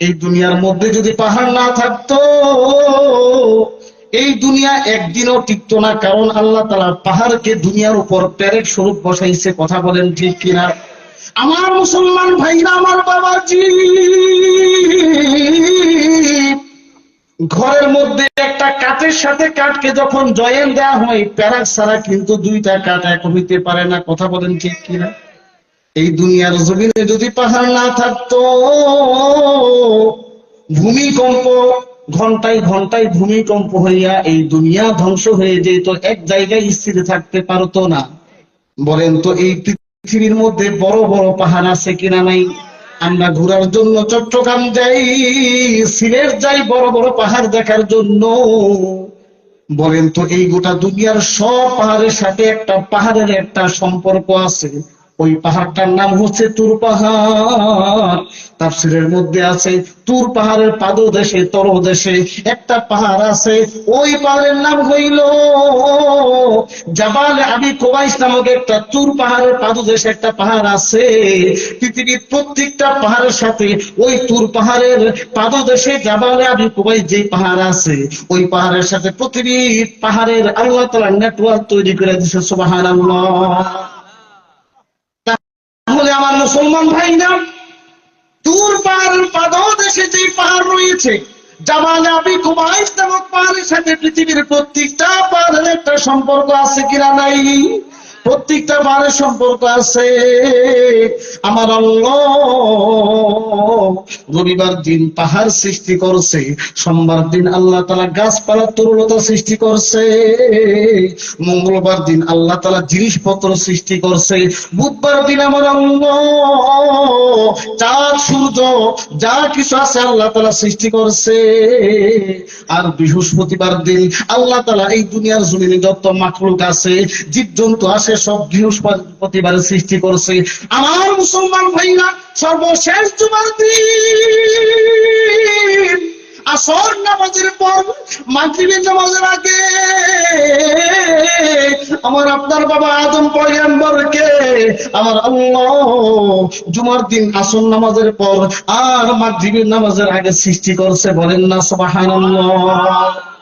এই দুনিয়ার মধ্যে যদি পাহাড় না থাকতো, এই দুনিয়া একদিনও টিকতো না। কারণ আল্লাহ তাআলা পাহাড়কে দুনিয়ার উপর প্যারেড স্বরূপ বসাইছে। কথা বলেন ঠিক কিনা? আমার মুসলমান ভাইরা, আমার বাবাজি, ঘরের মধ্যে একটা কাঠের সাথে কাঠকে যখন জয়েন দেওয়া হয়, প্যারাক ছাড়া কিন্তু দুইটা কাঠ এক হইতে পারে না। কথা বলেন ঠিক কিনা? এই দুনিয়ার জমিনে যদি পাহাড় না থাকতো, ভূমিকম্প, ঘন্টায় ঘন্টায় ভূমিকম্প হইয়া এই দুনিয়া ধ্বংস হয়ে যেত, এক জায়গায় স্থির থাকতে পারতো না। বলেন তো, এই পৃথিবীর মধ্যে বড় বড় পাহাড় আছে কিনা নাই? আমরা ঘোরার জন্য চট্টগ্রাম যাই, সিলেট যাই বড় বড় পাহাড় দেখার জন্য। বলেন তো, এই গোটা দুনিয়ার সব পাহাড়ের সাথে একটা পাহাড়ের একটা সম্পর্ক আছে। ওই পাহাড়টার নাম হচ্ছে তুর পাহাড়। তাফসীরের মধ্যে আছে, তুর পাহাড়ের পাদদেশে তলদেশে একটা পাহাড় আছে। ওই পাহাড়ের নাম হইল জাবাল আবি কুবাইস নামক একটা তুর পাহাড়ের পাদদেশে একটা পাহাড় আছে। পৃথিবীর প্রত্যেকটা পাহাড়ের সাথে ওই তুর পাহাড়ের পাদদেশে জাবাল আবি কুবাইস যে পাহাড় আছে, ওই পাহাড়ের সাথে পৃথিবীর পাহাড়ের আল্লাহ তাআলা নেটওয়ার্ক তৈরি করে দিয়েছে। সুবহানাল্লাহ। তাহলে আমার মুসলমান ভাইরা, তুর পাহাড়ের পাদদেশে যে পাহাড় রয়েছে জাবাল আবি কুবাইস নামক পাহাড়ের সাথে পৃথিবীর প্রত্যেকটা পাহাড়ের একটা সম্পর্ক আছে কিনা নাই? প্রত্যেকটা পাহাড়ের সম্পর্ক আছে। আমার আল্লাহ রবিবার দিন পাহাড় সৃষ্টি করছে, সোমবার দিন আল্লাহ তাআলা গাছপালা তরুলতা সৃষ্টি করছে, মঙ্গলবার দিন আল্লাহ তাআলা জিনিসপত্র সৃষ্টি করছে, বুধবার দিন আমার আল্লাহ চাঁদ সূর্য যা কিছু আছে আল্লাহ তাআলা সৃষ্টি করছে, আর বৃহস্পতিবার দিন আল্লাহ তাআলা এই দুনিয়ার জমিনে যত মাখলুক আছে, জীবজন্তু আছে, সব বৃহস্পতিবার সৃষ্টি করছে। আমার মুসলমান ভাইরা, সর্বশেষ জুমার দিন আসর নামাজের পর মাগরিবের নামাজের আগে আমার আপনার বাবা আদম পয়গম্বরকে আমার আল্লাহ জুমার দিন আসর নামাজের পর আর মাগরিবের নামাজের আগে সৃষ্টি করছে। বলেন না সুবহানাল্লাহ।